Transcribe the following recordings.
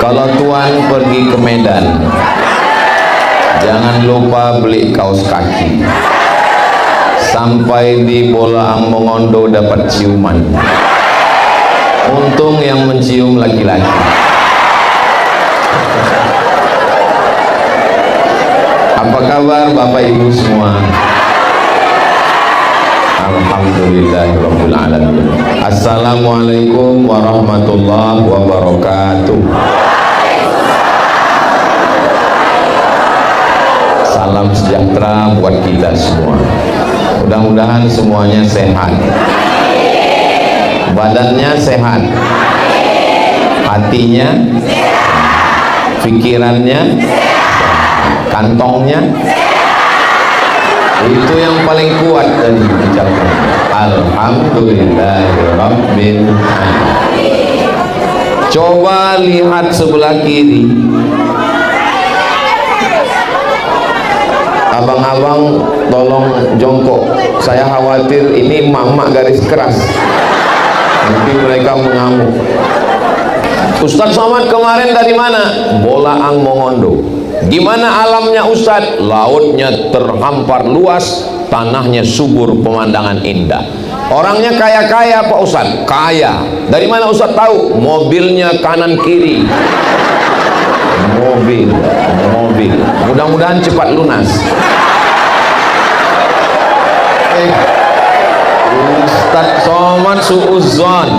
Kalau tuan pergi ke Medan, jangan lupa beli kaos kaki. Sampai di Bolaang Mongondo dapat ciuman. Untung yang mencium laki-laki. Apa kabar Bapak Ibu semua? Alhamdulillahirabbil alamin. Assalamualaikum warahmatullahi wabarakatuh. Salam sejahtera buat kita semua. Mudah-mudahan semuanya sehat. Badannya sehat, hatinya, pikirannya, kantongnya, itu yang paling kuat dan diucapkan. Alhamdulillahirabbil alamin. Coba lihat sebelah kiri. Abang-abang tolong jongkok. Saya khawatir ini mama garis keras. Nanti mereka mengamuk. Ustadz Somad kemarin dari mana? Bolaang Mongondo. Gimana alamnya Ustadz? Lautnya terhampar luas, tanahnya subur, pemandangan indah. Orangnya kaya-kaya Pak Ustadz? Kaya. Dari mana Ustadz tahu? Mobilnya kanan kiri. Mobil. Mudah-mudahan cepat lunas. Ustadz Somad suuzon.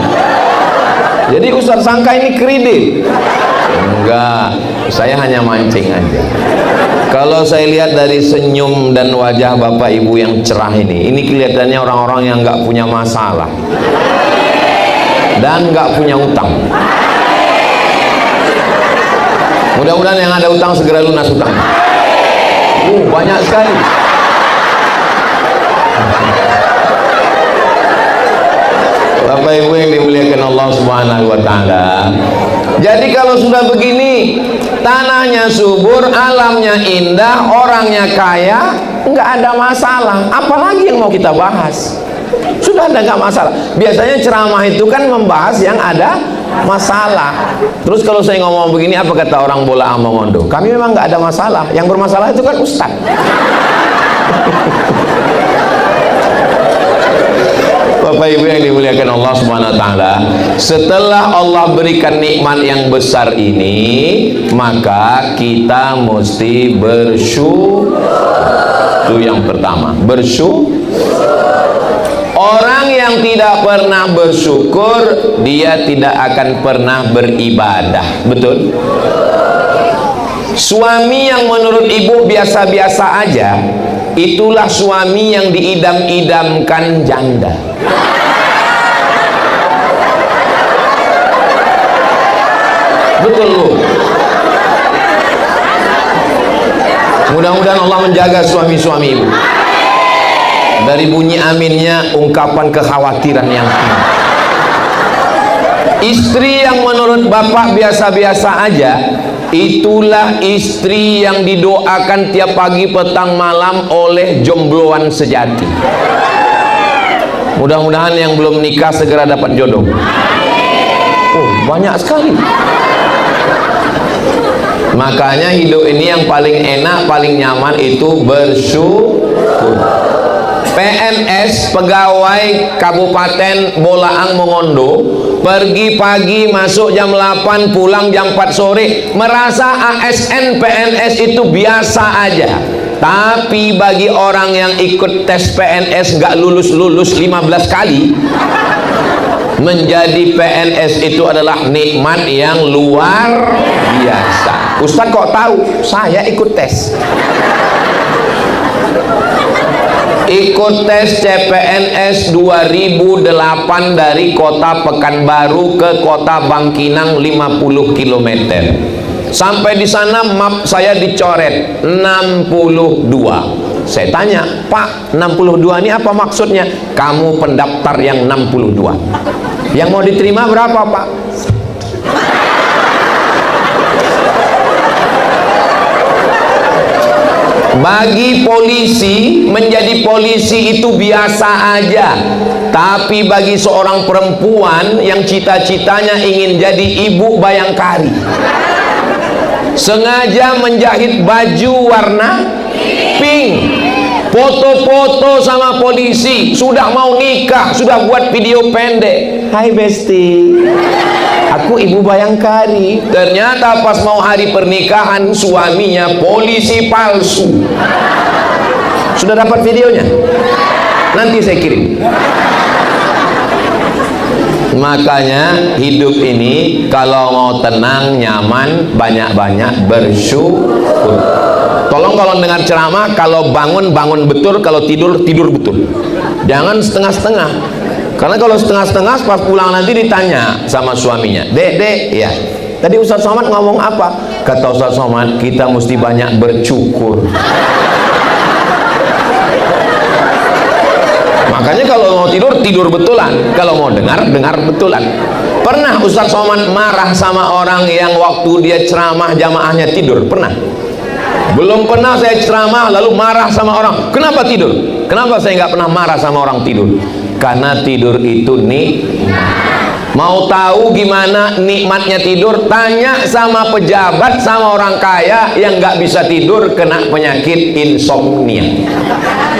Jadi Ustadz sangka ini kredit. Enggak, saya hanya mancing aja. Kalau saya lihat dari senyum dan wajah Bapak Ibu yang cerah ini kelihatannya orang-orang yang nggak punya masalah dan nggak punya utang. Mudah-mudahan yang ada utang segera lunas utang. Banyak sekali. Bapak Ibu yang dimuliakan Allah Subhanahu wa taala. Jadi kalau sudah begini, tanahnya subur, alamnya indah, orangnya kaya, nggak ada masalah. Apalagi yang mau kita bahas? Sudah ada nggak masalah. Biasanya ceramah itu kan membahas yang ada masalah. Terus kalau saya ngomong begini, apa kata orang Bolaang Mongondo? Kami memang nggak ada masalah. Yang bermasalah itu kan Ustadz. Bapak Ibu yang dimuliakan Allah Subhanahu wa taala, setelah Allah berikan nikmat yang besar ini, maka kita mesti bersyukur. Itu yang pertama, bersyukur. Orang yang tidak pernah bersyukur, dia tidak akan pernah beribadah. Betul? Suami yang menurut ibu biasa-biasa aja, itulah suami yang diidam-idamkan janda. Betul Bu. Mudah-mudahan Allah menjaga suami-suami ibu dari bunyi aminnya ungkapan kekhawatiran yang tinggi. Istri yang menurut bapak biasa-biasa aja, itulah istri yang didoakan tiap pagi petang malam oleh jombloan sejati. Mudah-mudahan yang belum nikah segera dapat jodoh. Banyak sekali. Makanya hidup ini yang paling enak, paling nyaman itu bersyukur. PNS, pegawai Kabupaten Bolaang Mongondo, pergi pagi masuk jam 8 pulang jam 4 sore, merasa ASN PNS itu biasa aja. Tapi bagi orang yang ikut tes PNS nggak lulus-lulus 15 kali, menjadi PNS itu adalah nikmat yang luar biasa. Ustadz kok tahu? Saya ikut tes. Ikut tes CPNS 2008 dari kota Pekanbaru ke kota Bangkinang 50 km. Sampai di sana map saya dicoret 62. Saya tanya, Pak, 62 ini apa maksudnya? Kamu pendaftar yang 62. Yang mau diterima berapa, Pak? Bagi polisi, menjadi polisi itu biasa aja. Tapi bagi seorang perempuan yang cita-citanya ingin jadi ibu bayangkari, sengaja menjahit baju warna pink, foto-foto sama polisi, sudah mau nikah, sudah buat video pendek. Hai Besti, aku Ibu Bayangkari. Ternyata pas mau hari pernikahan suaminya polisi palsu. Sudah dapat videonya? Nanti saya kirim. Makanya hidup ini kalau mau tenang, nyaman, banyak-banyak bersyukur. Tolong kalau dengar ceramah, kalau bangun, bangun betul, kalau tidur, tidur betul. Jangan setengah-setengah. Karena kalau setengah-setengah pas pulang nanti ditanya sama suaminya, Dek, ya tadi Ustaz Somad ngomong apa? Kata Ustaz Somad, kita mesti banyak bersyukur. Makanya kalau mau tidur, tidur betulan. Kalau mau dengar, dengar betulan. Pernah Ustaz Somad marah sama orang yang waktu dia ceramah jamaahnya tidur? Pernah? Belum pernah saya ceramah lalu marah sama orang. Kenapa tidur? Kenapa saya nggak pernah marah sama orang tidur? Karena tidur itu nikmat. Mau tahu gimana nikmatnya tidur? Tanya sama pejabat, sama orang kaya yang nggak bisa tidur, kena penyakit insomnia.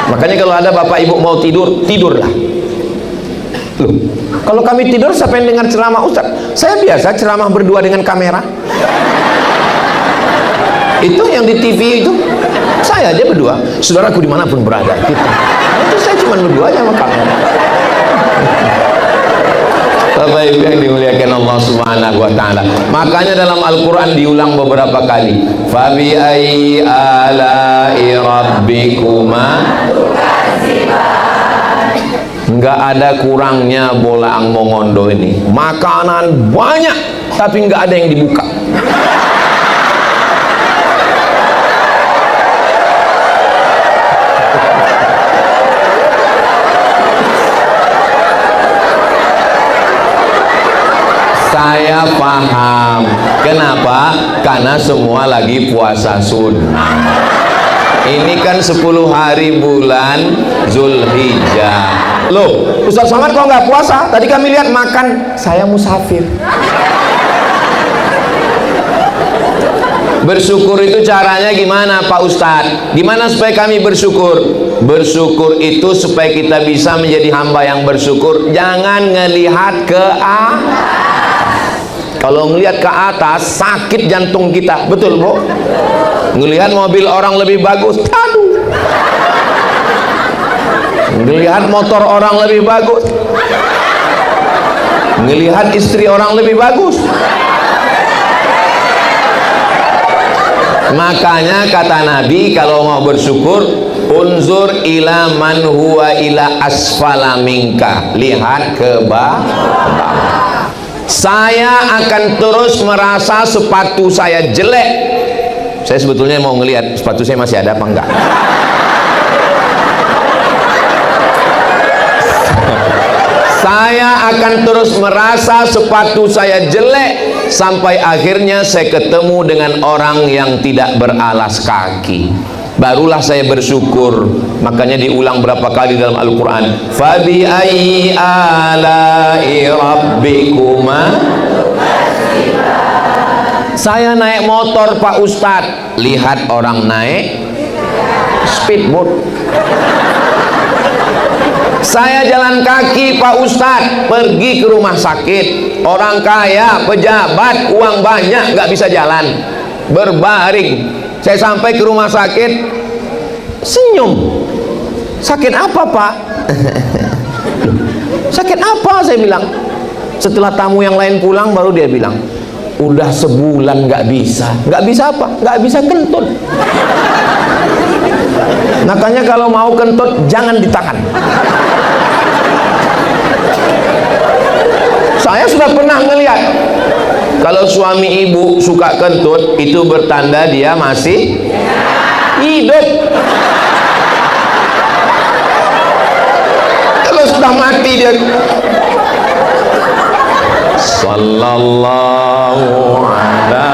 Makanya kalau ada bapak ibu mau tidur, tidurlah. Loh, kalau kami tidur siapa yang dengar ceramah Ustaz? Saya biasa ceramah berdua dengan kamera. Itu yang di TV itu saya aja berdua, saudaraku dimanapun berada gitu. Itu saya cuma berdua aja sama kamera. Bapak Ibu yang dimuliakan Allah Subhanahu wa taala. Makanya dalam Al-Qur'an diulang beberapa kali. Fa bi ayyi ala'i rabbikuma. Enggak ada kurangnya Bolaang Mongondo ini. Makanan banyak tapi enggak ada yang dibuka. Saya paham. Kenapa? Karena semua lagi puasa sunnah. Ini kan 10 hari bulan Zulhijjah. Loh, Ustaz Somad kok nggak puasa? Tadi kami lihat makan. Saya musafir. Bersyukur itu caranya gimana Pak Ustadz? Gimana supaya kami bersyukur? Bersyukur itu supaya kita bisa menjadi hamba yang bersyukur. Jangan ngelihat ke kalau ngelihat ke atas sakit jantung kita, betul Bu? Ngelihat mobil orang lebih bagus, aduh. Ngelihat motor orang lebih bagus, ngelihat istri orang lebih bagus. Makanya kata Nabi kalau mau bersyukur, unzur ila man huwa ila asfala minka, lihat ke bawah. Saya akan terus merasa sepatu saya jelek. Saya sebetulnya mau ngelihat sepatu saya masih ada apa enggak. Saya akan terus merasa sepatu saya jelek sampai akhirnya saya ketemu dengan orang yang tidak beralas kaki. Barulah saya bersyukur. Makanya diulang berapa kali dalam Al-Quran. Fabi ayyi ala'i rabbikuma. Saya naik motor Pak Ustadz, lihat orang naik speedboat. Saya jalan kaki Pak Ustadz, pergi ke rumah sakit. Orang kaya, pejabat, uang banyak, nggak bisa jalan, berbaring. Saya sampai ke rumah sakit, senyum. Sakit apa Pak? Sakit apa? Saya bilang. Setelah tamu yang lain pulang, baru dia bilang, udah sebulan nggak bisa. Nggak bisa apa? Nggak bisa kentut. Makanya kalau mau kentut jangan ditahan. Saya sudah pernah ngelihat kalau suami ibu suka kentut, itu bertanda dia masih hidup. Kalau sudah mati dia. Sallallahu ala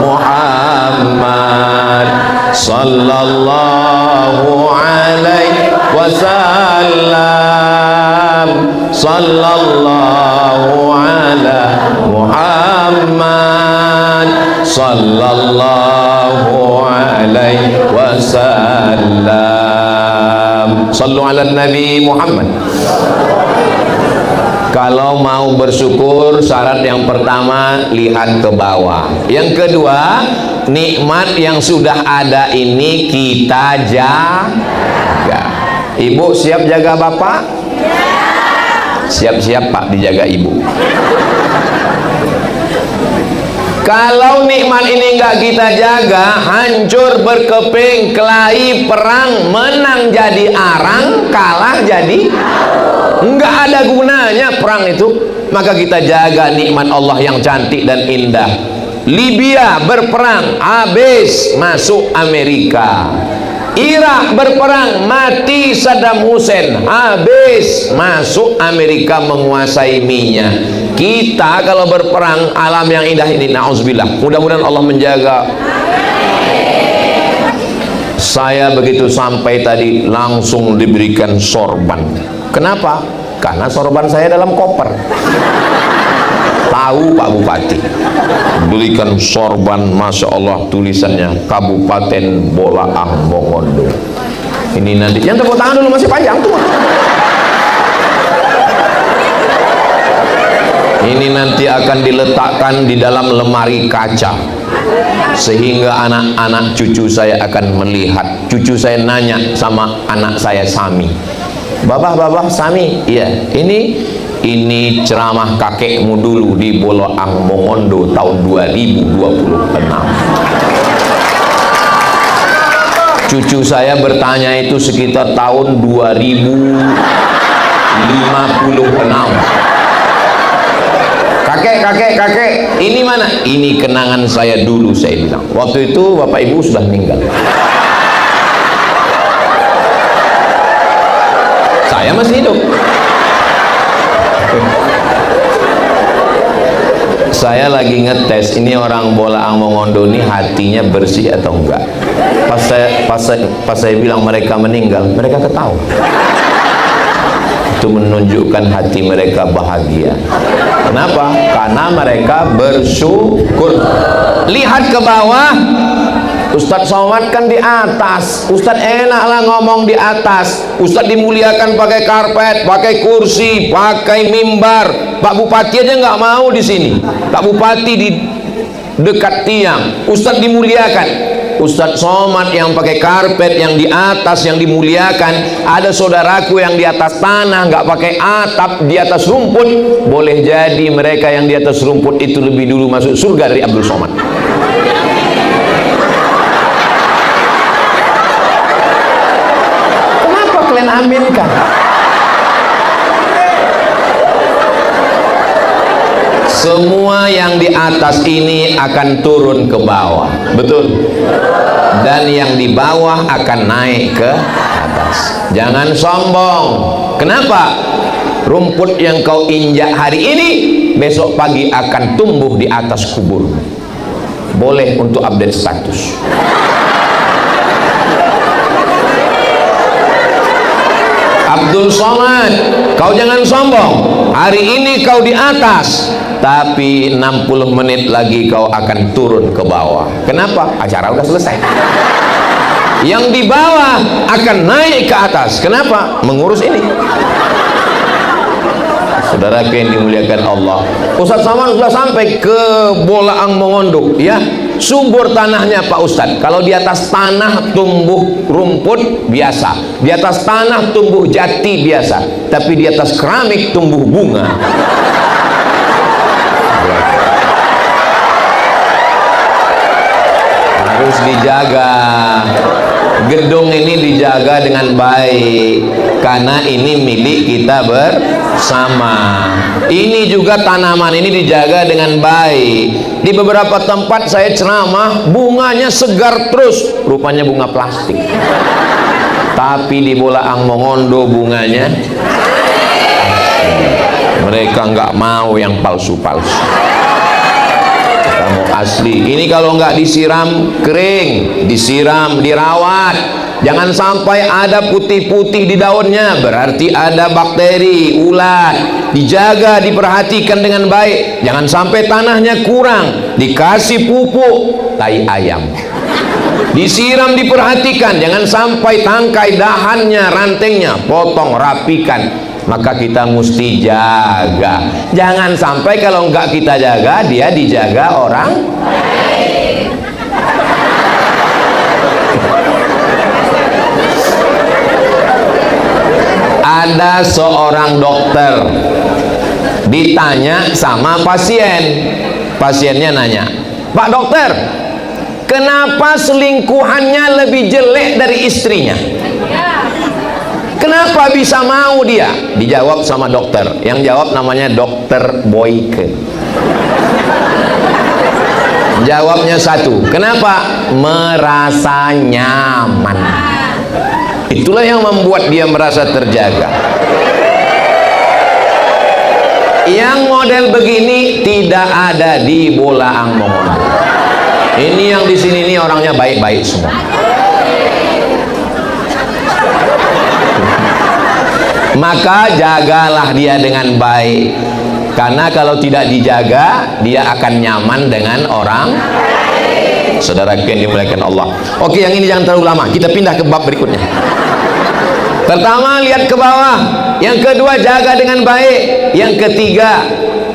Muhammad, sallallahu alaihi wasallam, sallallahu ala Muhammad, sallallahu alaihi wasallam. Sallu ala Nabi Muhammad. Kalau mau bersyukur, syarat yang pertama lihat ke bawah. Yang kedua, nikmat yang sudah ada ini kita jaga. Ibu siap jaga bapak? Siap-siap pak dijaga ibu. Kalau nikmat ini nggak kita jaga, hancur berkeping, kelahi, perang, menang jadi arang, kalah jadi nggak ada gunanya perang itu. Maka kita jaga nikmat Allah yang cantik dan indah. Libya berperang, habis masuk Amerika. Irak berperang, mati Saddam Hussein, habis masuk Amerika menguasai minyak. Kita kalau berperang alam yang indah ini, na'udzubillah, mudah-mudahan Allah menjaga. Saya begitu sampai tadi langsung diberikan sorban. Kenapa? Karena sorban saya dalam koper. Tahu Pak Bupati, belikan sorban, Masya Allah, tulisannya Kabupaten Bolaang Mongondo. Ini nanti, yang tepuk tangan dulu, masih panjang tuh. Ini nanti akan diletakkan di dalam lemari kaca, sehingga anak-anak cucu saya akan melihat. Cucu saya nanya sama anak saya Sami, Babah Sami, iya, ini ceramah kakekmu dulu di Bolaang Mongondo tahun 2026. Cucu saya bertanya itu sekitar tahun 2056. Kakek, ini mana? Ini kenangan saya dulu, saya bilang. Waktu itu bapak ibu sudah meninggal. Saya masih hidup. Saya lagi ngetes ini orang Bolaang Mongondo ini hatinya bersih atau enggak. Pas saya bilang mereka meninggal, mereka ketawa. Itu menunjukkan hati mereka bahagia. Kenapa? Karena mereka bersyukur. Lihat ke bawah, Ustadz Somad kan di atas. Ustadz enak lah ngomong di atas. Ustadz dimuliakan pakai karpet, pakai kursi, pakai mimbar. Pak Bupati aja nggak mau di sini. Pak Bupati di dekat tiang. Ustadz dimuliakan. Ustadz Somad yang pakai karpet, yang di atas, yang dimuliakan. Ada saudaraku yang di atas tanah, nggak pakai atap, di atas rumput. Boleh jadi mereka yang di atas rumput itu lebih dulu masuk surga dari Abdul Somad. Kenapa kalian aminkan? Semua yang di atas ini akan turun ke bawah, betul? Dan yang di bawah akan naik ke atas. Jangan sombong. Kenapa? Rumput yang kau injak hari ini, besok pagi akan tumbuh di atas kubur. Boleh untuk update status. Abdul Somad, kau jangan sombong. Hari ini kau di atas, tapi 60 menit lagi kau akan turun ke bawah. Kenapa? Acara udah selesai. Yang di bawah akan naik ke atas. Kenapa? Mengurus ini. Saudara yang dimuliakan Allah, Ustadz Somad sudah sampai ke Bolaang Mongondo, ya. Subur tanahnya Pak Ustadz. Kalau di atas tanah tumbuh rumput biasa, di atas tanah tumbuh jati biasa, tapi di atas keramik tumbuh bunga. Harus dijaga. Gedung ini dijaga dengan baik, karena ini milik kita bersama. Ini juga tanaman ini dijaga dengan baik. Di beberapa tempat saya ceramah, bunganya segar terus, rupanya bunga plastik. Tapi di Bolaang Mongondo bunganya, mereka nggak mau yang palsu-palsu. Kamu asli. Ini kalau nggak disiram kering, disiram, dirawat. Jangan sampai ada putih-putih di daunnya, berarti ada bakteri, ulat. Dijaga, diperhatikan dengan baik. Jangan sampai tanahnya kurang, dikasih pupuk tai ayam. Disiram, diperhatikan, jangan sampai tangkai, dahannya, rantengnya, potong, rapikan. Maka kita mesti jaga. Jangan sampai kalau enggak kita jaga, dia dijaga orang. Ada seorang dokter ditanya sama pasien. Pasiennya nanya, "Pak dokter, kenapa selingkuhannya lebih jelek dari istrinya? Kenapa bisa mau dia?" Dijawab sama dokter. Yang jawab namanya Dokter Boyke. Jawabnya satu, kenapa? Merasa nyaman. Itulah yang membuat dia merasa terjaga. Yang model begini tidak ada di Bolaang Mongondo. Ini yang di sini ini orangnya baik-baik semua. Maka jagalah dia dengan baik, karena kalau tidak dijaga dia akan nyaman dengan orang. Saudara yang dimuliakan Allah. Oke, yang ini jangan terlalu lama, kita pindah ke bab berikutnya. Pertama, lihat ke bawah. Yang kedua, jaga dengan baik. Yang ketiga,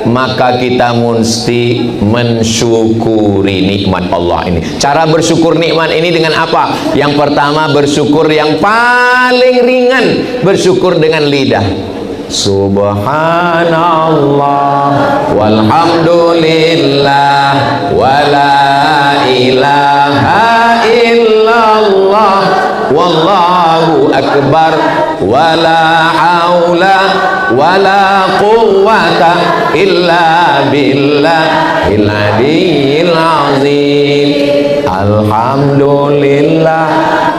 maka kita mesti mensyukuri nikmat Allah ini. Cara bersyukur nikmat ini dengan apa? Yang pertama, bersyukur yang paling ringan, bersyukur dengan lidah. Subhanallah walhamdulillah wala ilaha illallah wallahu akbar wala haula wala quwwata illa billahil aliyyil azim. Alhamdulillah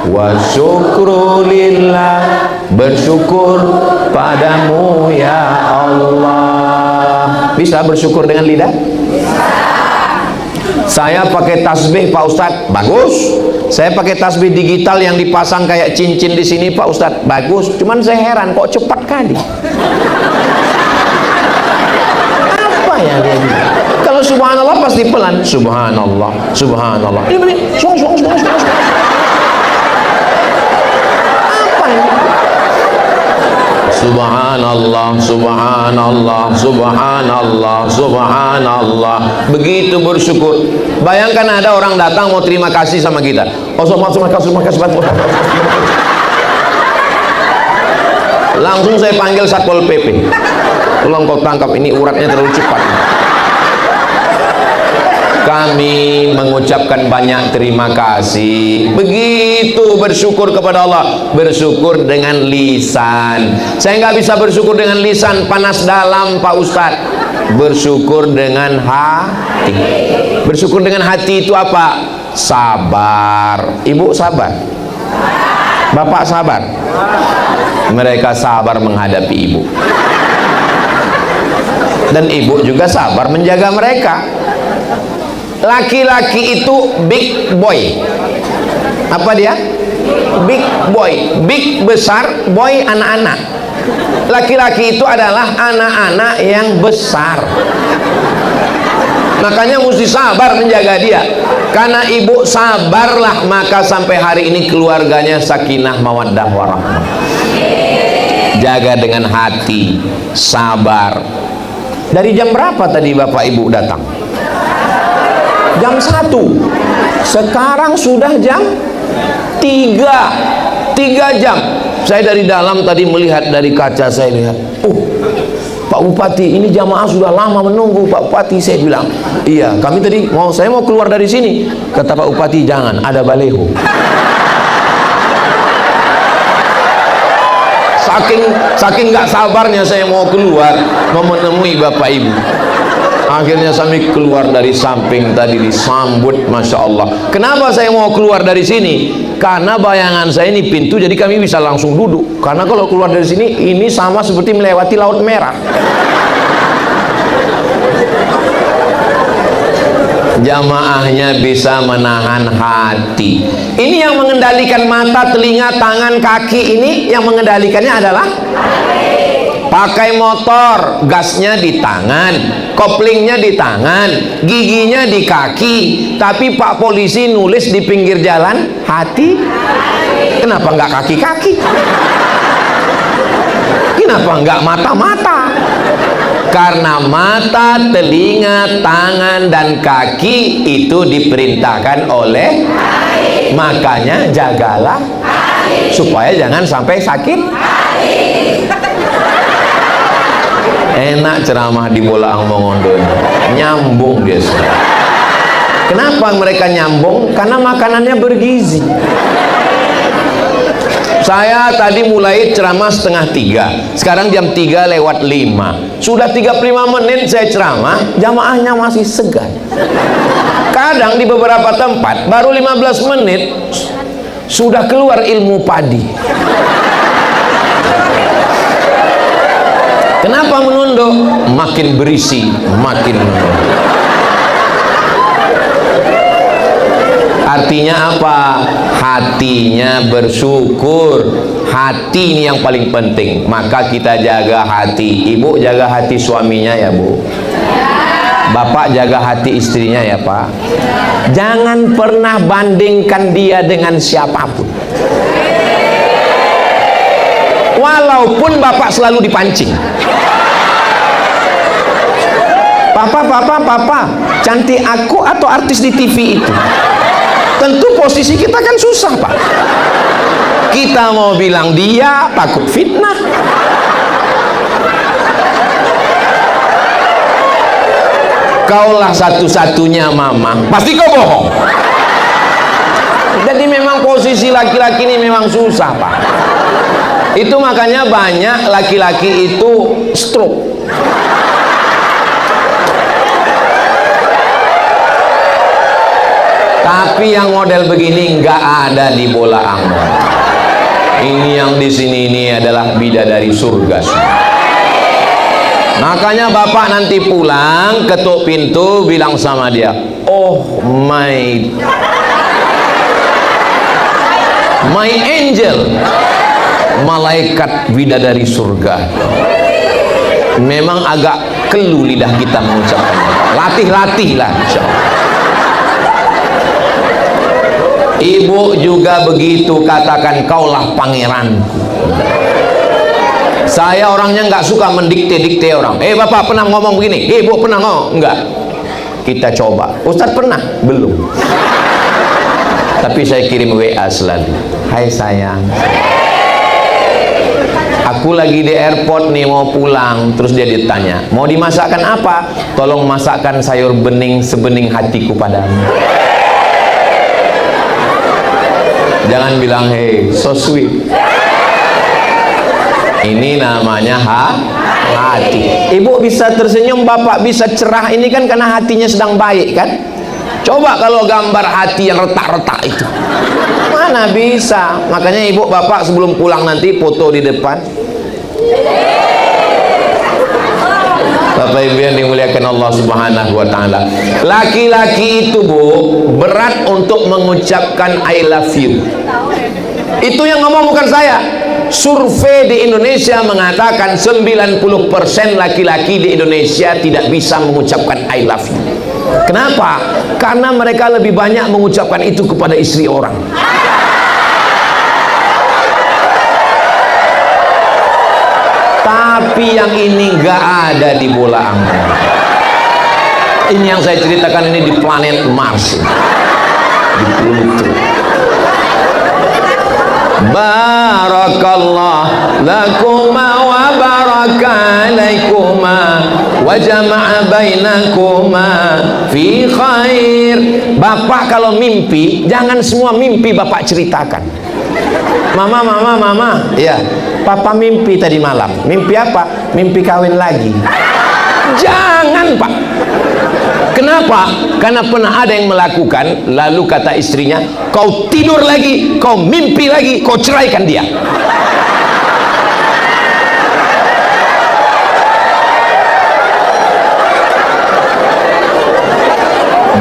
wa syukrulillah, bersyukur padamu ya Allah. Bisa bersyukur dengan lidah? Saya pakai tasbih Pak Ustadz, bagus. Saya pakai tasbih digital yang dipasang kayak cincin di sini Pak Ustadz, bagus. Cuman saya heran kok cepat kali. Apa ya dia gitu? Kalau subhanallah pasti pelan. Subhanallah, subhanallah. Ini beri, apa ini? Subhanallah, subhanallah, subhanallah, subhanallah. Begitu bersyukur. Bayangkan ada orang datang mau terima kasih sama kita. Oh, terima kasih. Langsung saya panggil Satpol PP. Tolong kau tangkap ini, uratnya terlalu cepat. Kami mengucapkan banyak terima kasih. Begitu bersyukur kepada Allah. Bersyukur dengan lisan. Saya nggak bisa bersyukur dengan lisan, panas dalam Pak Ustadz. Bersyukur dengan hati. Bersyukur dengan hati itu apa? Sabar. Ibu sabar? Bapak sabar? Mereka sabar menghadapi ibu. Dan ibu juga sabar menjaga mereka. Laki-laki itu big boy. Apa dia? Big boy. Big besar, boy anak-anak. Laki-laki itu adalah anak-anak yang besar. Makanya mesti sabar menjaga dia. Karena ibu sabarlah, maka sampai hari ini keluarganya sakinah mawaddah warahmah. Jaga dengan hati, sabar. Dari jam berapa tadi Bapak Ibu datang? Jam 1. Sekarang sudah jam 3. 3 jam. Saya dari dalam tadi melihat, dari kaca saya lihat, Pak Bupati, ini jamaah sudah lama menunggu Pak Bupati. Saya bilang, iya, kami tadi saya mau keluar dari sini. Kata Pak Bupati, jangan, ada baleho. Saking nggak sabarnya saya mau keluar, mau menemui Bapak Ibu. Akhirnya kami keluar dari samping tadi, disambut, Masya Allah. Kenapa saya mau keluar dari sini? Karena bayangan saya ini pintu, jadi kami bisa langsung duduk. Karena kalau keluar dari sini, ini sama seperti melewati Laut Merah. Jamaahnya bisa menahan hati. Ini yang mengendalikan mata, telinga, tangan, kaki. Ini yang mengendalikannya adalah pakai motor, gasnya di tangan, koplingnya di tangan, giginya di kaki. Tapi Pak Polisi nulis di pinggir jalan hati. Kenapa nggak kaki-kaki? Kenapa nggak mata-mata? Karena mata, telinga, tangan, dan kaki itu diperintahkan oleh, makanya jagalah supaya jangan sampai sakit. Enak ceramah di Bolaang Mongondo, nyambung dia. Kenapa mereka nyambung? Karena makanannya bergizi. Saya tadi mulai ceramah 2:30, sekarang jam 3:05, sudah 35 menit saya ceramah, jamaahnya masih segan. Kadang di beberapa tempat baru 15 menit sudah keluar ilmu padi. Kenapa menunduk? Makin berisi, makin menunduk. Artinya apa? Hatinya bersyukur. Hati ini yang paling penting. Maka kita jaga hati. Ibu jaga hati suaminya ya Bu. Bapak jaga hati istrinya ya Pak. Jangan pernah bandingkan dia dengan siapapun. Walaupun bapak selalu dipancing. Papa, cantik aku atau artis di TV itu? Tentu posisi kita kan susah Pak. Kita mau bilang dia, takut fitnah. Kaulah satu-satunya mama, pasti kau bohong. Jadi memang posisi laki-laki ini memang susah Pak. Itu makanya banyak laki-laki itu stroke. Tapi yang model begini nggak ada di Bolaang. Ini yang di sini ini adalah bidadari surga. Makanya bapak nanti pulang ketuk pintu bilang sama dia, oh my angel, malaikat bidadari surga. Memang agak kelu lidah kita mengucapkannya. Latih-latihlah insyaallah. Ibu juga begitu, katakan kaulah pangeranku. Saya orangnya nggak suka mendikte-dikte orang. Bapak pernah ngomong begini, ibu pernah ngomong? Enggak. Kita coba. Ustadz pernah? Belum. Tapi saya kirim WA selalu. Hai sayang, aku lagi di airport nih mau pulang. Terus dia ditanya, mau dimasakkan apa? Tolong masakkan sayur bening sebening hatiku padamu. Jangan bilang hey, so sweet. Ini namanya hati. Ibu bisa tersenyum, bapak bisa cerah. Ini kan karena hatinya sedang baik kan. Coba kalau gambar hati yang retak-retak itu, mana bisa. Makanya ibu bapak sebelum pulang nanti foto di depan. Bapak Ibu yang dimuliakan Allah Subhanahu wa taala. Laki-laki itu Bu, berat untuk mengucapkan I love you. Itu yang ngomong bukan saya. Survei di Indonesia mengatakan 90% laki-laki di Indonesia tidak bisa mengucapkan I love you. Kenapa? Karena mereka lebih banyak mengucapkan itu kepada istri orang. Tapi yang ini nggak ada di Bolaang. Ini yang saya ceritakan ini di planet Mars, di Pluto. Barakallah lakuma wa baraka alaikuma wa jama'a bainakuma fi khair. Bapak kalau mimpi, jangan semua mimpi bapak ceritakan. Mama, ya, papa mimpi tadi malam. Mimpi apa? Mimpi kawin lagi. Jangan Pak. Kenapa? Karena pernah ada yang melakukan, lalu kata istrinya, kau tidur lagi, kau mimpi lagi, kau ceraikan dia.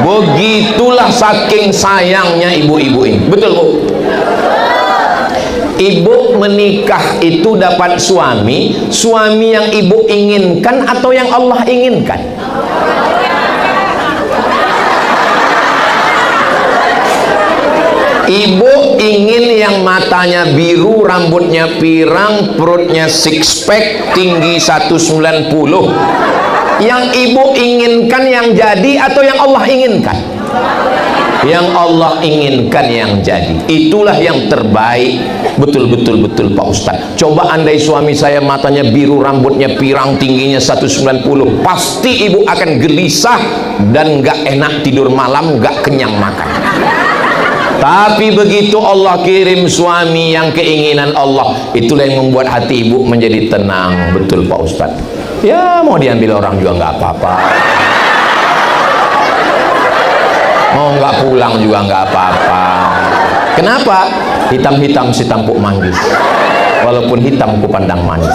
Begitulah saking sayangnya ibu-ibu ini. Betul Bu? Ibu menikah itu dapat suami yang ibu inginkan atau yang Allah inginkan? Ibu ingin yang matanya biru, rambutnya pirang, perutnya six pack, tinggi 190. Yang ibu inginkan yang jadi atau yang Allah inginkan? Yang Allah inginkan yang jadi. Itulah yang terbaik. Betul Pak Ustaz. Coba andai suami saya matanya biru, rambutnya pirang, tingginya 190, pasti ibu akan gelisah dan gak enak tidur malam, gak kenyang makan. Tapi begitu Allah kirim suami yang keinginan Allah, itulah yang membuat hati ibu menjadi tenang. Betul Pak Ustaz. Ya mau diambil orang juga nggak apa-apa, mau nggak pulang juga nggak apa-apa. Kenapa? Hitam-hitam si tampuk manggis, walaupun hitam ku pandang manis.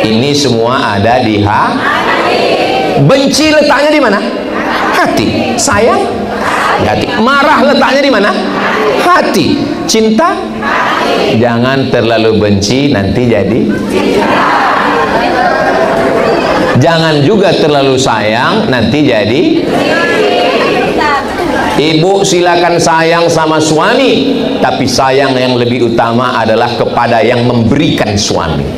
Ini semua ada di hati. Benci letaknya di mana? Hati. Sayang? Hati. Marah letaknya di mana? Hati. Cinta? Hati. Jangan terlalu benci, nanti jadi cinta. Jangan juga terlalu sayang, nanti jadi cinta. Ibu silakan sayang sama suami, tapi sayang yang lebih utama adalah kepada yang memberikan suami.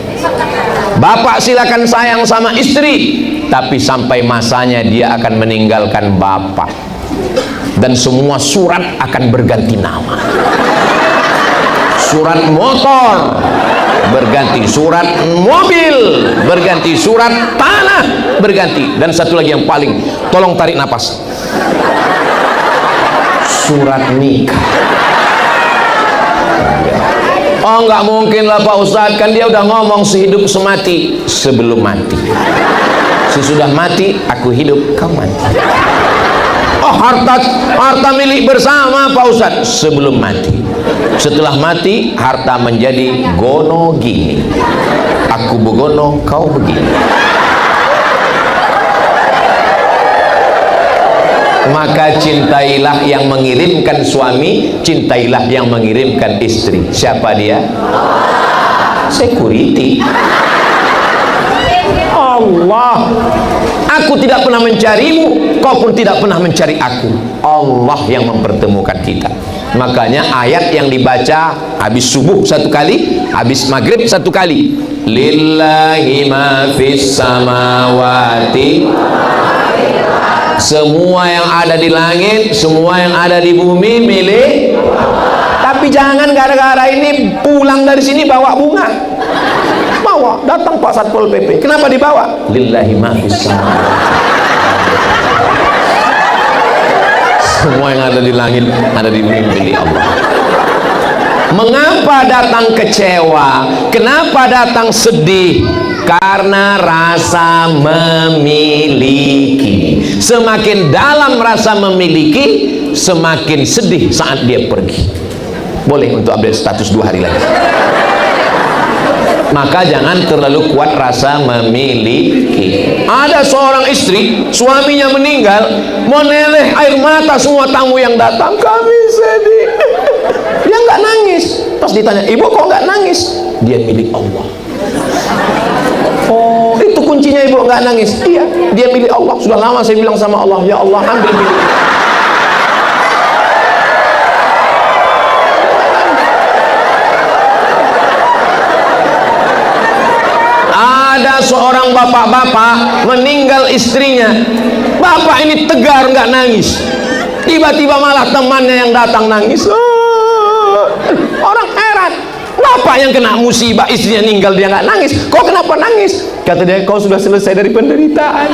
Bapak silakan sayang sama istri, tapi sampai masanya dia akan meninggalkan bapak, dan semua surat akan berganti nama. Surat motor berganti surat mobil, berganti surat tanah berganti, dan satu lagi yang paling, tolong tarik napas, surat nikah. Oh nggak mungkin lah Pak Ustadz, kan dia udah ngomong sehidup semati. Sebelum mati, sesudah mati aku hidup, kau mati. Oh harta milik bersama Pak Ustadz. Sebelum mati. Setelah mati harta menjadi gono gini, aku begono kau begini. Maka cintailah yang mengirimkan suami, cintailah yang mengirimkan istri. Siapa dia? Security. Allah. Aku tidak pernah mencarimu, kau pun tidak pernah mencari aku. Allah yang mempertemukan kita. Makanya ayat yang dibaca habis subuh satu kali, habis maghrib satu kali. Lillahi ma fis samawati, semua yang ada di langit, semua yang ada di bumi milik. Tapi jangan gara-gara ini pulang dari sini bawa bunga. Bawa, datang Pak Satpol PP. Kenapa dibawa? Lillahi ma fis samawati. Semua yang ada di langit, ada di bumi milik Allah. Mengapa datang kecewa? Kenapa datang sedih? Karena rasa memiliki. Semakin dalam rasa memiliki, semakin sedih saat dia pergi. Boleh untuk update status 2 hari lagi. Maka jangan terlalu kuat rasa memiliki. Ada seorang istri, suaminya meninggal, meneleh air mata semua tamu yang datang. Kami sedih. Dia nggak nangis. Pas ditanya, ibu kok nggak nangis? Dia milik Allah. Oh, itu kuncinya ibu nggak nangis. Iya, dia milik Allah. Sudah lama saya bilang sama Allah, ya Allah ambil milik. Ada seorang bapak-bapak meninggal istrinya. Bapak ini tegar nggak nangis. Tiba-tiba malah temannya yang datang nangis. Orang heran. Bapak yang kena musibah, istrinya meninggal dia nggak nangis. Kok kenapa nangis? Kata dia, kau sudah selesai dari penderitaan.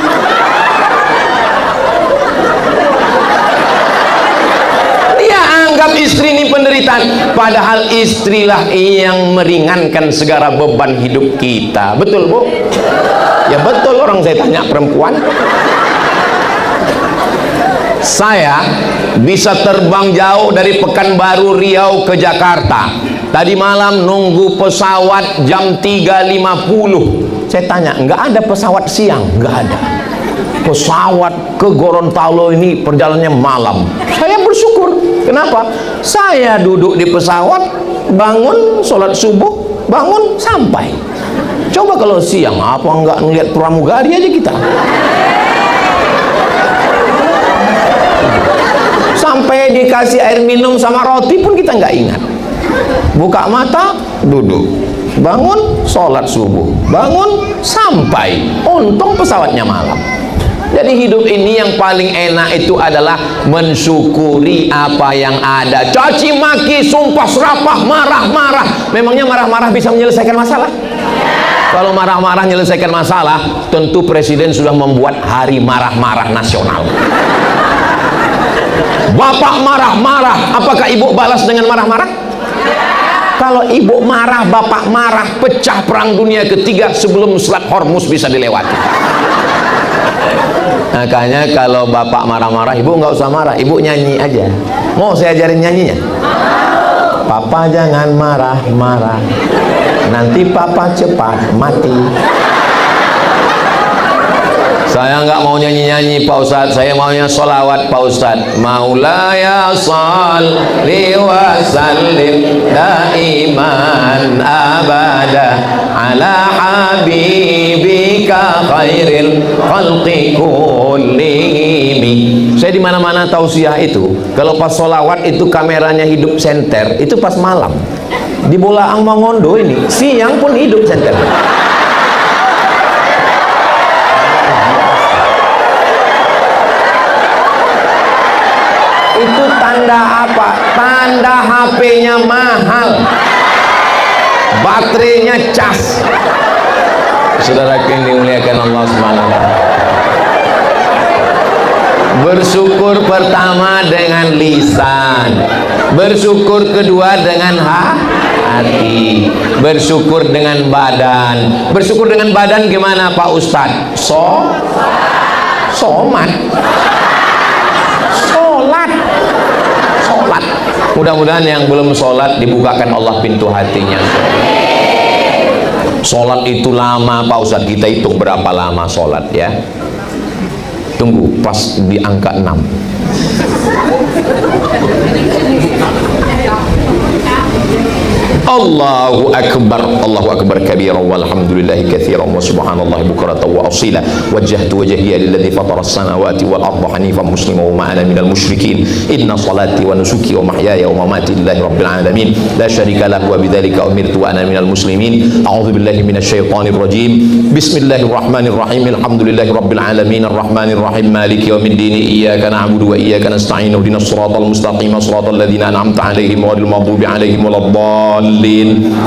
Dia anggap istri ini penderitaan, padahal istrilah yang meringankan segala beban hidup kita. Betul Bu? Ya betul, orang saya tanya perempuan. Saya bisa terbang jauh dari Pekanbaru Riau ke Jakarta. Tadi malam nunggu pesawat jam 3.50. Saya tanya, nggak ada pesawat siang? Nggak ada. pesawat ke Gorontalo ini perjalanannya malam. Saya bersyukur. Kenapa? Saya duduk di pesawat, bangun sholat subuh, bangun sampai. Coba kalau siang, apa enggak ngeliat pramugari aja kita? Sampai dikasih air minum sama roti pun kita nggak ingat. Buka mata, duduk, bangun, sholat subuh, bangun, sampai. Untung pesawatnya malam. Jadi hidup ini yang paling enak itu adalah mensyukuri apa yang ada. Caci maki, sumpah serapah, marah-marah. Memangnya marah-marah bisa menyelesaikan masalah? Kalau marah-marah menyelesaikan masalah, tentu presiden sudah membuat hari marah-marah nasional. Bapak marah-marah, apakah ibu balas dengan marah-marah? Kalau ibu marah, bapak marah, pecah perang dunia ketiga sebelum Selat Hormuz bisa dilewati. Makanya kalau bapak marah-marah, ibu nggak usah marah, ibu nyanyi aja. Mau saya ajarin nyanyinya? Papa jangan marah-marah, nanti papa cepat mati. Saya nggak mau nyanyi-nyanyi Pak Ustadz, saya maunya sholawat Pak Ustadz. Maulaya sholli wa sallim daiman abada ala habibika khairil khalqi kullihim. Saya di mana-mana tausiah itu, kalau pas sholawat itu kameranya hidup senter, itu pas malam. Di Bolaang Mongondo ini, siang pun hidup senter. Itu tanda apa? Tanda HP-nya mahal, baterainya cas. Saudara yang dimuliakan Allah Subhanahu wa ta'ala, bersyukur pertama dengan lisan, bersyukur kedua dengan hati, bersyukur dengan badan. Bersyukur dengan badan gimana Pak Ustadz? Somat, sholat. Mudah-mudahan yang belum sholat dibukakan Allah pintu hatinya. Sholat itu lama Pak Ustadz, kita hitung berapa lama sholat ya. Tunggu pas di angka 6. Allahu akbar kabira walhamdulillahi katsiran wa subhanallahi bukratan wa asila. Wajjahtu wajhiya lilladzi fatara as-samawati wal arda hanifan musliman wa ma ana minal musyrikin. Inna salati wa nusuki wa mahyaya wa mamati lillahi rabbil alamin la syarika lahu wa bidzalika umirtu wa ana minal muslimin. A'udzu billahi minasy syaithanir rajim. Bismillahirrahmanirrahim. Alhamdulillahi rabbil alamin arrahmanir rahim maliki yaumiddin. Iyyaka na'budu wa iyyaka nasta'in. Ihdinas siratal mustaqim siratal ladzina an'amta 'alaihim ghairil maghdubi 'alaihim waladdallin.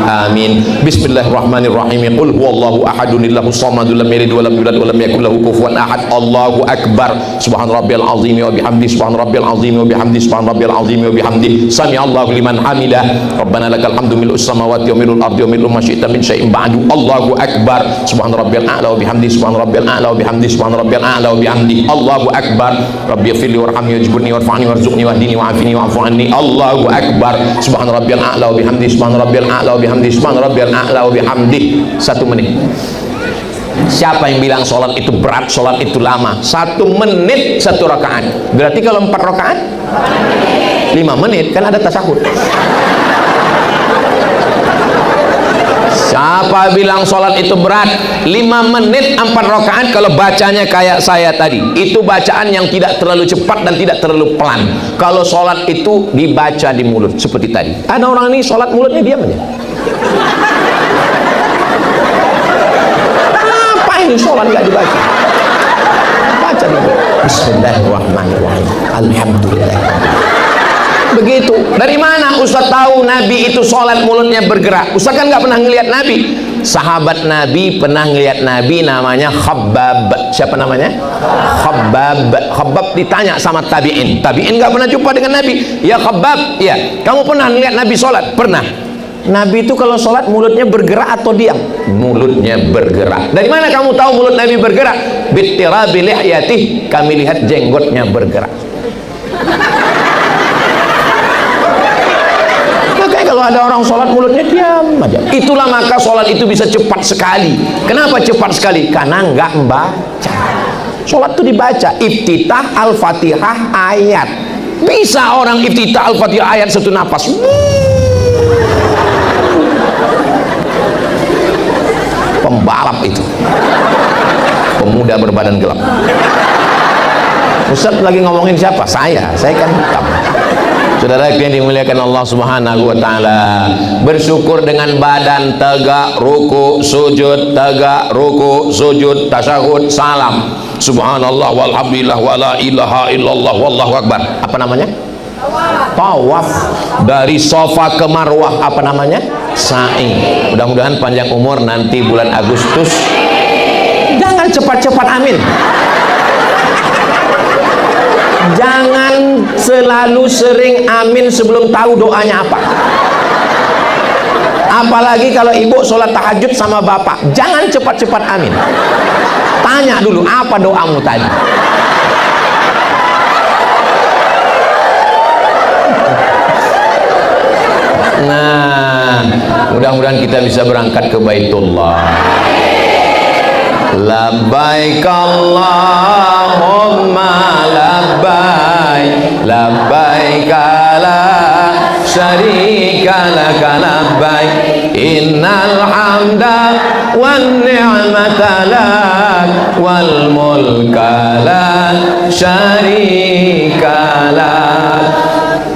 Amin. Bismillahirrahmanirrahim. Qul huwallahu ahadun illahus samadun lam yalid wa lam yulad wa lam yakul lahu kufuwan ahad. Allahu akbar. Subhan rabbiyal azim wa bihamdi. Subhan rabbiyal azim wa bihamdi. Subhan rabbiyal azim wa bihamdi. Sami Allahu liman hamidah. Rabbana lakal hamdu mil'us samawati wa mil'ul ardi wa mil'u ma syi'ta min syai'in ba'du. Allahu akbar. Subhan rabbiyal a'la wa bihamdi. Subhan rabbiyal a'la wa bihamdi. Subhan rabbiyal a'la wa bihamdi. Allahu akbar. Rabbighfirli warhamni wajburni warfa'ni warzuqni wahdini wa'afini wa'fu anni. Allahu akbar. Subhan rabbiyal a'la wa bihamdi. Subhan rabbiyal a'la wa bihamdi. Subhan rabbiyal a'la wa bihamdi. 1 menit. Siapa yang bilang sholat itu berat, sholat itu lama? 1 menit 1 rakaat. Berarti kalau 4 rakaat 5 menit, kan ada tasyahud. Siapa bilang sholat itu berat? 5 menit 4 rakaat kalau bacanya kayak saya tadi. Itu bacaan yang tidak terlalu cepat dan tidak terlalu pelan. Kalau sholat itu dibaca di mulut seperti tadi. Ada orang ini sholat mulutnya diam aja. Apa ini sholat nggak dibaca? Baca dulu. Bismillahirrahmanirrahim. Alhamdulillah. Begitu. Dari mana Ustaz tahu Nabi itu sholat mulutnya bergerak? Ustaz kan nggak pernah ngelihat Nabi. Sahabat Nabi pernah ngelihat Nabi, namanya Khabbab. Siapa namanya? Khabbab. Khabbab ditanya sama tabi'in. Tabi'in nggak pernah jumpa dengan Nabi. Ya Khabbab, ya, kamu pernah ngelihat Nabi sholat? Pernah. Nabi itu kalau sholat mulutnya bergerak atau diam? Mulutnya bergerak. Dari mana kamu tahu mulut Nabi bergerak? Bittirabi lihyatih, kami lihat jenggotnya bergerak. Kalau ada orang sholat mulutnya diam aja, itulah maka sholat itu bisa cepat sekali. Kenapa cepat sekali? Karena nggak membaca. Sholat itu dibaca iftitah al-fatihah ayat. Bisa orang iftitah al-fatihah ayat satu nafas. Pembalap itu, pemuda berbadan gelap. Ustaz lagi ngomongin siapa? Saya kan hitam. Saudara yang dimuliakan Allah Subhanahu wa taala, bersyukur dengan badan tegak, ruku, sujud, tegak, ruku, sujud, tasyahud, salam. Subhanallah walhamdulillah wala ilaha illallah wallahu akbar. Apa namanya? Tawaf. Dari Safa ke Marwah apa namanya? Sa'i. Mudah-mudahan panjang umur nanti bulan Agustus. Jangan cepat-cepat amin. Jangan selalu sering amin sebelum tahu doanya apa. Apalagi kalau ibu sholat tahajud sama bapak, jangan cepat-cepat amin. Tanya dulu apa doamu tadi. Nah, mudah-mudahan kita bisa berangkat ke Baitullah. Labbaik Allahumma labbaik, labbaik la syarika laka labbaik, innal hamda wan ni'mata lak wal mulka la syarika lak.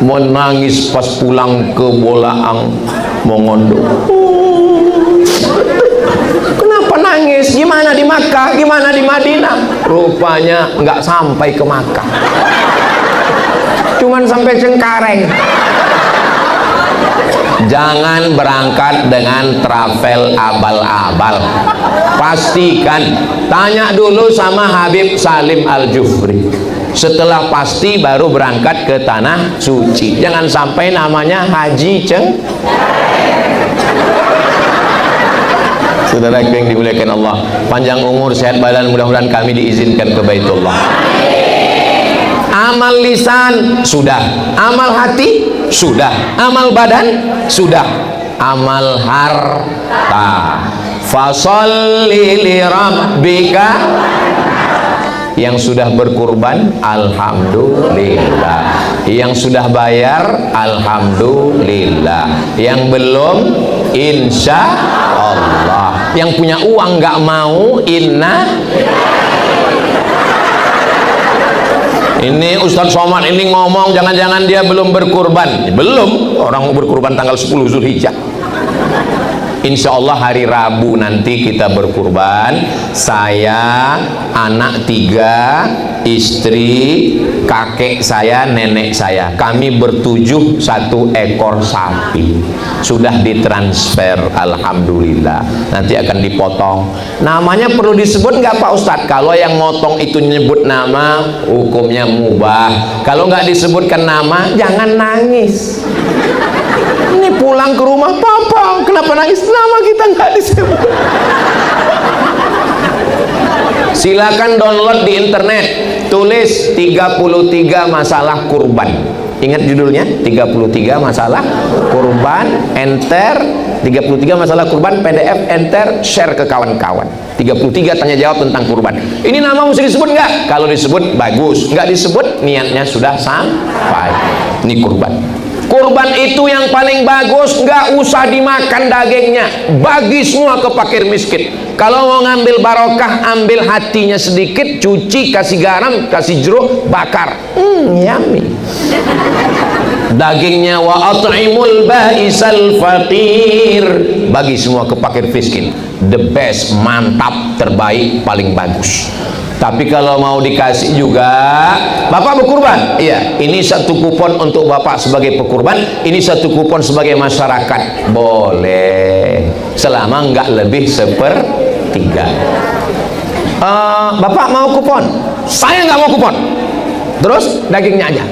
Mau nangis pas pulang ke Bolaang Mongondo. Nangis, gimana di Makkah, gimana di Madinah? Rupanya nggak sampai ke Makkah, cuman sampai Cengkareng. Jangan berangkat dengan travel abal-abal. Pastikan, tanya dulu sama Habib Salim Al-Jufri. Setelah pasti baru berangkat ke tanah suci. Jangan sampai namanya Haji Saudara yang dimuliakan Allah, panjang umur, sehat badan, mudah-mudahan kami diizinkan ke Baitullah. Amal lisan sudah, amal hati sudah, amal badan sudah, amal harta. Fasholli li rabbika. Yang sudah berkurban, alhamdulillah. Yang sudah bayar, alhamdulillah. Yang belum, insya Allah. Yang punya uang nggak mau, inna. Ini Ustadz Somad ini ngomong jangan-jangan dia belum berkurban. Belum, orang berkurban tanggal 10 Zulhijjah. Insya Allah hari Rabu nanti kita berkurban. Saya, anak 3, istri, kakek saya, nenek saya. Kami bertujuh 1 ekor sapi. Sudah ditransfer, alhamdulillah. Nanti akan dipotong. Namanya perlu disebut nggak Pak Ustadz? Kalau yang motong itu nyebut nama, hukumnya mubah. Kalau nggak disebutkan nama, jangan nangis. Ini pulang ke rumah, papa kenapa nangis? Nama kita nggak disebut. Silakan download di internet, tulis 33 masalah kurban. Ingat judulnya, 33 masalah kurban, enter 33 masalah kurban, PDF, enter, share ke kawan-kawan. 33 tanya jawab tentang kurban. Ini nama mesti disebut nggak? Kalau disebut bagus, nggak disebut niatnya sudah sampai. Ini kurban. Kurban itu yang paling bagus, nggak usah dimakan dagingnya, bagi semua ke fakir miskin. Kalau mau ngambil barokah, ambil hatinya sedikit, cuci, kasih garam, kasih jeruk, bakar. Yummy. Dagingnya wa at'imul ba'isal faqir, bagi semua ke fakir miskin. The best, mantap, terbaik, paling bagus. Tapi kalau mau dikasih juga, Bapak berkurban, iya, ini 1 kupon untuk Bapak sebagai pekurban, ini 1 kupon sebagai masyarakat, boleh, selama nggak lebih 1/3. Bapak mau kupon, saya nggak mau kupon, terus dagingnya aja.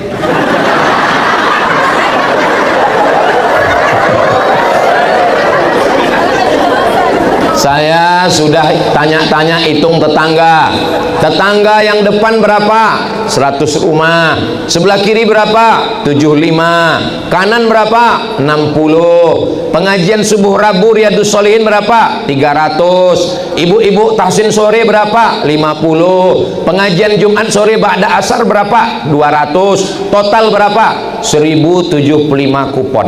Saya sudah tanya-tanya hitung tetangga, Tetangga yang depan berapa? 100 rumah. Sebelah kiri berapa? 75. Kanan berapa? 60. Pengajian subuh Rabu Riyadus Shalihin berapa? 300. Ibu-ibu tahsin sore berapa? 50. Pengajian Jumat sore ba'da asar berapa? 200. Total berapa? 1075 kupon.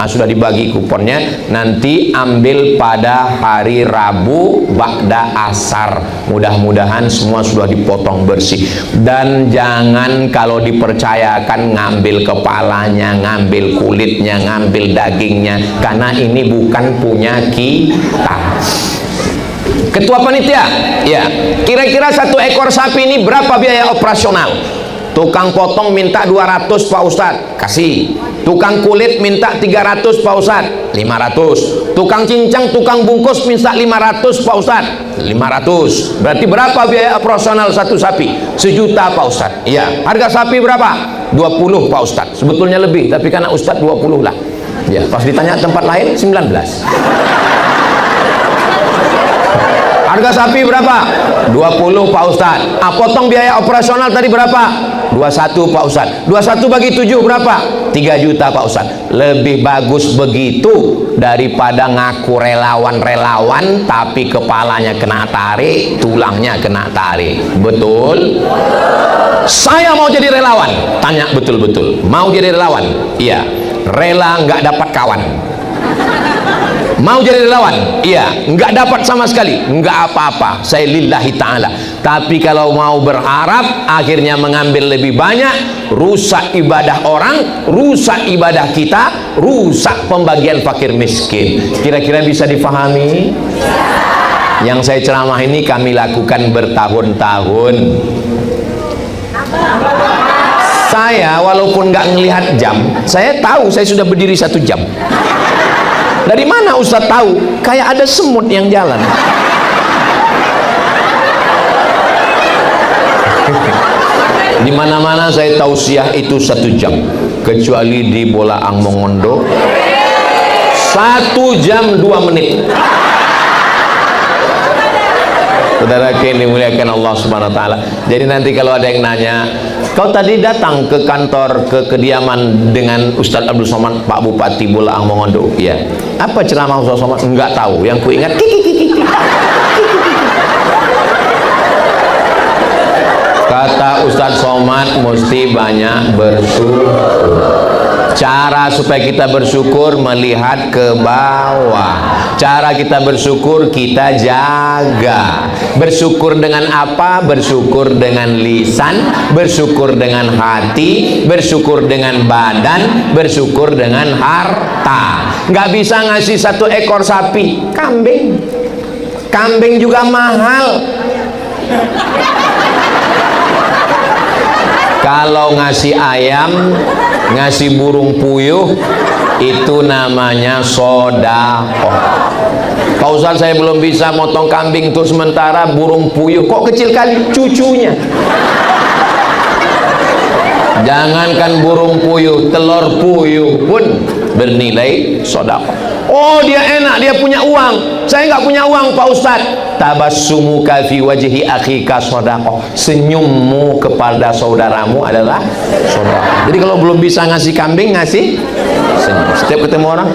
Sudah dibagi kuponnya, nanti ambil pada hari Rabu ba'da asar. Mudah-mudahan semua sudah dipotong bersih. Dan jangan kalau dipercayakan ngambil kepalanya, ngambil kulitnya, ngambil dagingnya, karena ini bukan punya kita. Ketua panitia, ya, kira-kira 1 ekor sapi ini berapa biaya operasional? Tukang potong minta 200 Pak Ustadz, kasih. Tukang kulit minta 300 Pak Ustadz, 500. Tukang cincang, tukang bungkus minta 500 Pak Ustadz, 500. Berarti berapa biaya operasional satu sapi? 1 juta Pak Ustadz. Iya. Harga sapi berapa? 20 Pak Ustadz. Sebetulnya lebih, tapi karena Ustadz 20 lah. Ya, pas ditanya tempat lain 19. Harga sapi berapa? 20 Pak Ustadz. Potong biaya operasional tadi berapa? 21 Pak Ustadz. 21 bagi 7 berapa? 3 juta Pak Ustadz. Lebih bagus begitu daripada ngaku relawan-relawan tapi kepalanya kena tarik, tulangnya kena tarik. Betul? Saya mau jadi relawan. Tanya betul-betul. Mau jadi relawan? Iya. Rela nggak dapat kawan. Mau jadi relawan? Iya. Nggak dapat sama sekali? Nggak apa-apa, saya lillahi ta'ala. Tapi kalau mau berharap akhirnya mengambil lebih banyak, rusak ibadah orang, rusak ibadah kita, rusak pembagian fakir miskin. Kira-kira bisa difahami? Yang saya ceramah ini kami lakukan bertahun-tahun. Saya walaupun nggak ngelihat jam, saya tahu saya sudah berdiri 1 jam. Dari mana Ustadz tahu? Kayak ada semut yang jalan. Di mana-mana saya tausiah itu 1 jam, kecuali di Bolaang Mongondo 1 jam 2 menit. Saudara yang dimuliakan Allah Subhanahu wa taala. Jadi nanti kalau ada yang nanya, kau tadi datang ke kantor, ke kediaman dengan Ustadz Abdul Somad, Pak Bupati Bolaang Mongondo. Iya. Apa ceramah Ustadz Somad? Enggak tahu. Yang ku ingat kata Ustadz Somad mesti banyak bersyukur. Cara supaya kita bersyukur melihat ke bawah. Cara kita bersyukur kita jaga. Bersyukur dengan apa? Bersyukur dengan lisan, bersyukur dengan hati, bersyukur dengan badan, bersyukur dengan harta. Nggak bisa ngasih 1 ekor sapi, kambing. Kambing juga mahal. Kalau ngasih ayam, ngasih burung puyuh, itu namanya sedekah. Pak Ustadz, saya belum bisa motong kambing untuk sementara. Burung puyuh kok kecil kali, cucunya. Jangankan burung puyuh, telur puyuh pun bernilai sedekah. Oh, dia enak, dia punya uang. Saya nggak punya uang Pak Ustadz. Tabassumuka fi wajhi akhika sedekah. Senyummu kepada saudaramu adalah sedekah. Jadi kalau belum bisa ngasih kambing, ngasih senyum. Setiap ketemu orang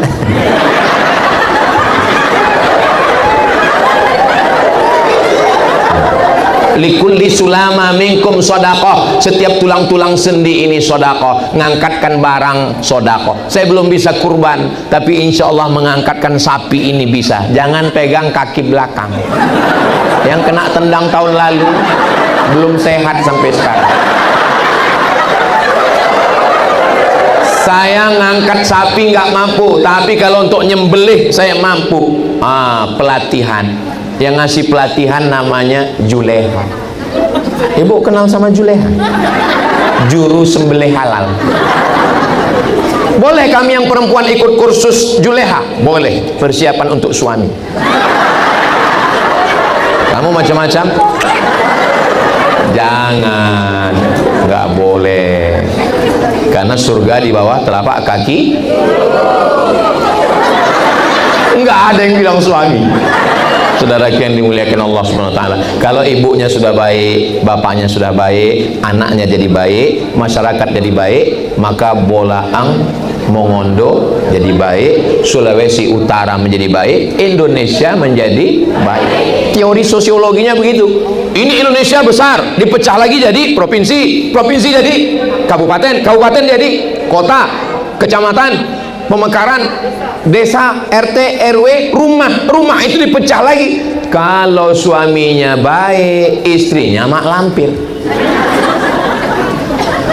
likulli sulama minkum sedekah. Setiap tulang-tulang sendi ini sedekah. Ngangkatkan barang sedekah. Saya belum bisa kurban, tapi insya Allah mengangkatkan sapi ini bisa. Jangan pegang kaki belakang. Yang kena tendang tahun lalu belum sehat sampai sekarang. Saya ngangkat sapi nggak mampu, tapi kalau untuk nyembelih saya mampu. Pelatihan. Yang ngasih pelatihan namanya Juleha. Ibu kenal sama Juleha? Juru sembelih halal. Boleh kami yang perempuan ikut kursus Juleha? Boleh. Persiapan untuk suami. Kamu macam-macam? Jangan. Nggak boleh. Karena surga di bawah telapak kaki. Nggak ada yang bilang suami. Saudara yang dimuliakan Allah Subhanahu wa taala, kalau ibunya sudah baik, bapaknya sudah baik, anaknya jadi baik, masyarakat jadi baik, maka Bolaang Mongondo jadi baik, Sulawesi Utara menjadi baik, Indonesia menjadi baik. Teori sosiologinya begitu. Ini Indonesia besar, dipecah lagi jadi provinsi, provinsi jadi kabupaten, kabupaten jadi kota, kecamatan, pemekaran, desa, RT, RW, rumah itu dipecah lagi. Kalau suaminya baik, istrinya mak lampir.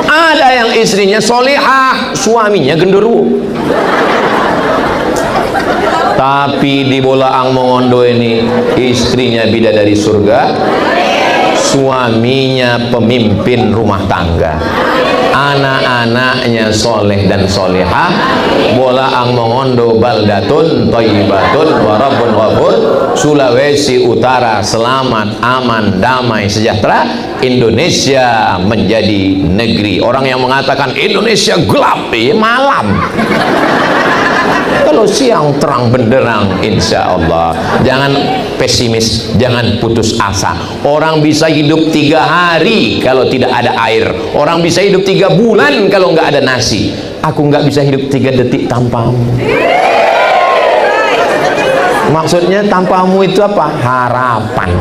Ada yang istrinya solihah, suaminya genderuwo. Tapi di Bolaang Mongondo ini istrinya bidadari surga, suaminya pemimpin rumah tangga, anak-anaknya soleh dan solehah. Bolaang Mongondo baldatun thayyibatun wa rabbun ghafur. Sulawesi Utara selamat, aman, damai, sejahtera. Indonesia menjadi negeri. Orang yang mengatakan Indonesia gelap, malam. Kalau siang terang benderang, insya Allah. Jangan pesimis, jangan putus asa. Orang bisa hidup 3 hari kalau tidak ada air. Orang bisa hidup 3 bulan kalau nggak ada nasi. Aku nggak bisa hidup 3 detik tanpamu. Maksudnya tanpamu itu apa? Harapan.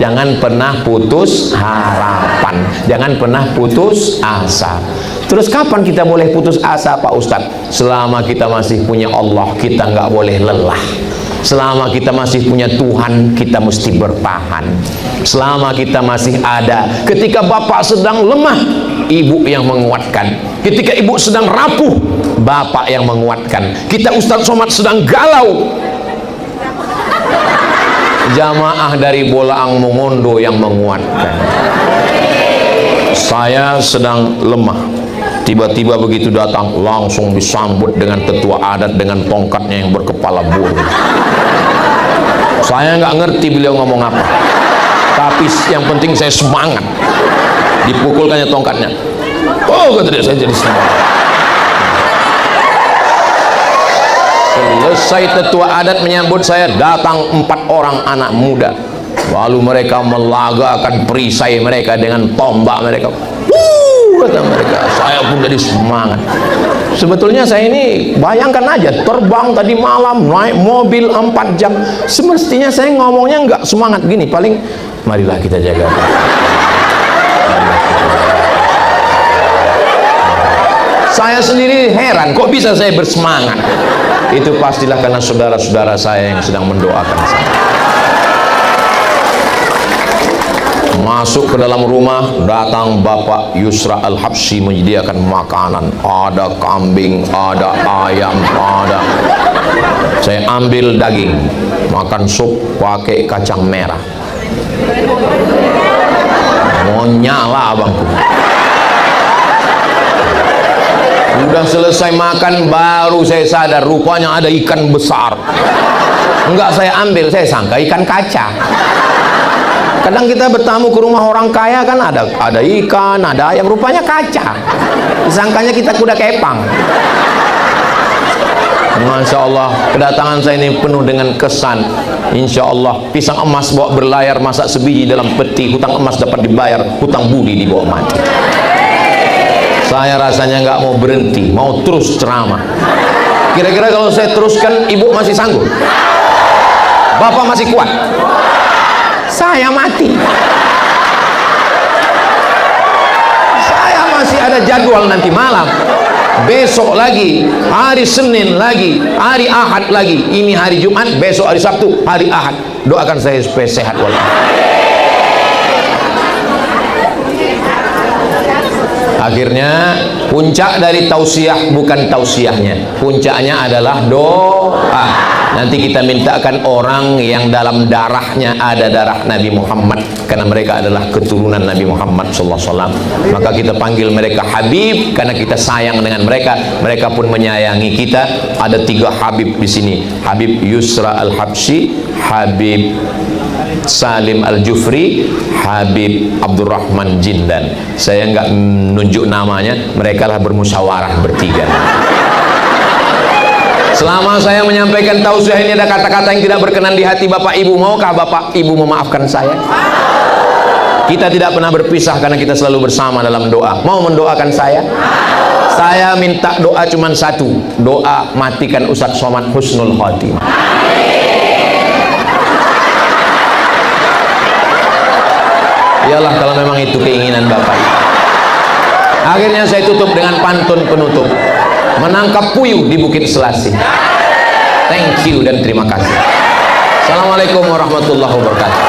Jangan pernah putus harapan, jangan pernah putus asa. Terus kapan kita boleh putus asa, Pak Ustadz? Selama kita masih punya Allah, kita nggak boleh lelah. Selama kita masih punya Tuhan, kita mesti bertahan. Selama kita masih ada. Ketika bapak sedang lemah, ibu yang menguatkan. Ketika ibu sedang rapuh, bapak yang menguatkan. Kita Ustadz Somad sedang galau, jamaah dari Bolaang Mongondo yang menguatkan. Saya sedang lemah, tiba-tiba begitu datang langsung disambut dengan tetua adat dengan tongkatnya yang berkepala burung. Saya nggak ngerti beliau ngomong apa, tapi yang penting saya semangat. Dipukulkannya tongkatnya, oh kata dia, saya jadi semangat. Selesai tetua adat menyambut saya, datang 4 orang anak muda. Lalu mereka melagakan perisai mereka dengan tombak mereka. Kata mereka, saya pun jadi semangat. Sebetulnya saya ini bayangkan aja, terbang tadi malam, naik mobil 4 jam. Semestinya saya ngomongnya nggak semangat gini, paling marilah kita jaga. Saya sendiri heran, kok bisa saya bersemangat? Itu pastilah karena saudara-saudara saya yang sedang mendoakan saya. Masuk ke dalam rumah, datang Bapak Yusra Al-Habsyi menyediakan makanan. Ada kambing, ada ayam, ada. Saya ambil daging, makan sup pakai kacang merah. Mau nyala abangku. Udah selesai makan, baru saya sadar rupanya ada ikan besar. Enggak saya ambil, saya sangka ikan kaca. Kadang kita bertamu ke rumah orang kaya kan ada ikan, ada ayam, rupanya kaca. Disangkanya kita kuda kepang. Masya Allah, kedatangan saya ini penuh dengan kesan. Insya Allah pisang emas bawa berlayar, masak sebiji dalam peti. Hutang emas dapat dibayar, hutang budi dibawa mati. Saya rasanya nggak mau berhenti, mau terus ceramah. Kira-kira kalau saya teruskan, ibu masih sanggup? Bapak masih kuat? Saya mati. Saya masih ada jadwal nanti malam, besok lagi, hari Senin lagi, hari Ahad lagi. Ini hari Jumat, besok hari Sabtu, hari Ahad. Doakan saya supaya sehat walafiat. Akhirnya puncak dari tausiah bukan tausiahnya, puncaknya adalah doa. Nanti kita mintakan orang yang dalam darahnya ada darah Nabi Muhammad, karena mereka adalah keturunan Nabi Muhammad SAW. Maka kita panggil mereka Habib karena kita sayang dengan mereka. Mereka pun menyayangi kita. Ada 3 Habib di sini: Habib Yusra Al-Habsyi, Habib Salim Al-Jufri, Habib Abdurrahman Jindan. Saya nggak nunjuk namanya, mereka lah bermusyawarah bertiga. Selama saya menyampaikan tausiah ini ada kata-kata yang tidak berkenan di hati Bapak Ibu, maukah Bapak Ibu memaafkan saya? Kita tidak pernah berpisah karena kita selalu bersama dalam doa. Mau mendoakan saya? Saya minta doa cuma satu, doa matikan Ustadz Somad husnul khotimah. Iyalah kalau memang itu keinginan Bapak. Akhirnya saya tutup dengan pantun penutup. Menangkap puyuh di Bukit Selasih. Thank you dan terima kasih. Assalamualaikum warahmatullahi wabarakatuh.